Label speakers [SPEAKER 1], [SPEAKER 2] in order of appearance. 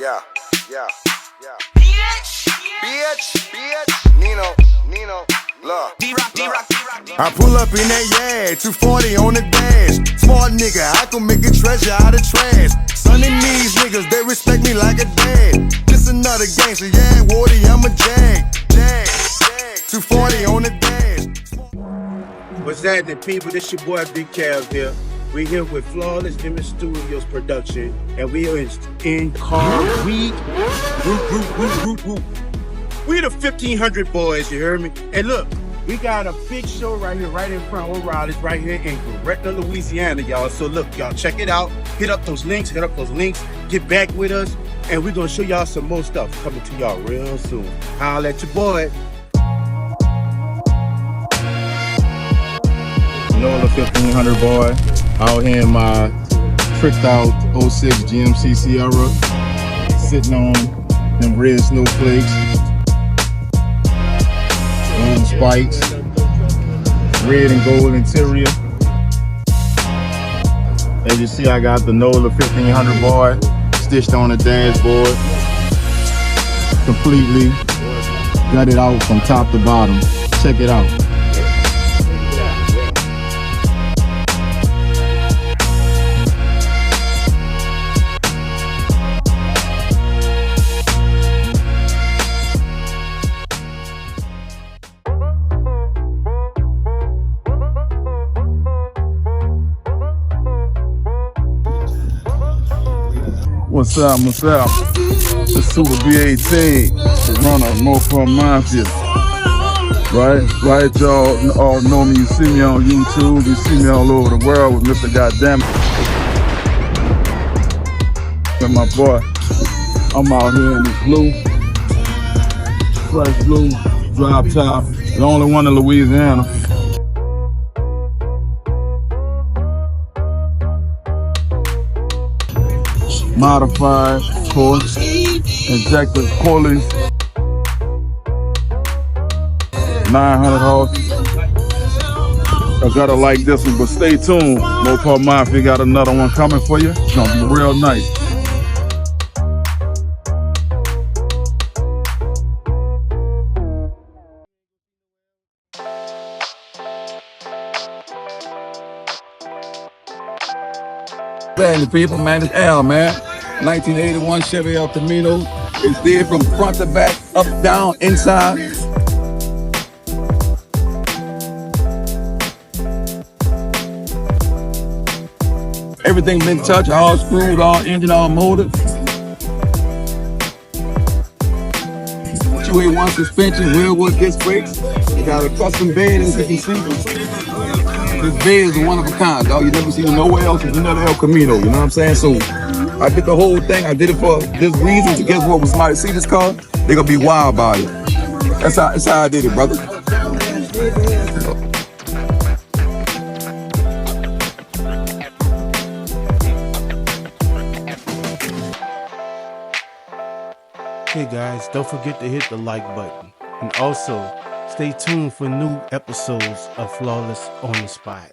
[SPEAKER 1] Yeah, yeah, yeah. Bitch, Nino, love.
[SPEAKER 2] I pull up in that yard, 240 on the dash. Smart nigga, I can make a treasure out of trash. Son and these niggas, they respect me like a dad. Just another gangster, yeah, Wardy, I'm a jag. 240 on the dash.
[SPEAKER 3] What's happening, people? This your boy Big Cav here. We're here with Flawless Image Studios production, and we are in car week. We the 1500 boys, you heard me? And look, we got a big show right here, right in front of O'Reilly's, right here in Gretna, Louisiana, y'all. So look, y'all, check it out. Hit up those links, get back with us, and we're gonna show y'all some more stuff coming to y'all real soon. Holla at your boy.
[SPEAKER 4] Nola 1500 boy, out here in my tricked out 06 GMC Sierra, sitting on them red snowflakes, golden spikes, red and gold interior. As you see, I got the Nola 1500 boy stitched on the dashboard, completely gutted out from top to bottom. Check it out. What's up? The Super B18, the runner, Mofo Mafia. Right, y'all all know me. You see me on YouTube, you see me all over the world with Mr. Goddamn. And my boy, I'm out here in this blue, fresh blue, drop top, the only one in Louisiana. Modified, of course, injected pulley, 900 horse. I gotta like this one, but stay tuned. Mopar Mafia got another one coming for you. It's gonna be real nice.
[SPEAKER 5] The people, man, it's Al, man. 1981 Chevy El Camino. It's there from front to back, up, down, inside. Everything been touched, all screwed, all engine, all motor. 281 suspension, wheelwood disc brakes. You got a custom bed, as you can see. This bed is a one of a kind, dog. You never seen it nowhere else. It's another El Camino, you know what I'm saying? So I did the whole thing. I did it for this reason, to guess what was somebody see this car, they're gonna be wild about it. That's how I did it, brother.
[SPEAKER 3] Hey guys, don't forget to hit the like button. And also, stay tuned for new episodes of Flawless on the Spot.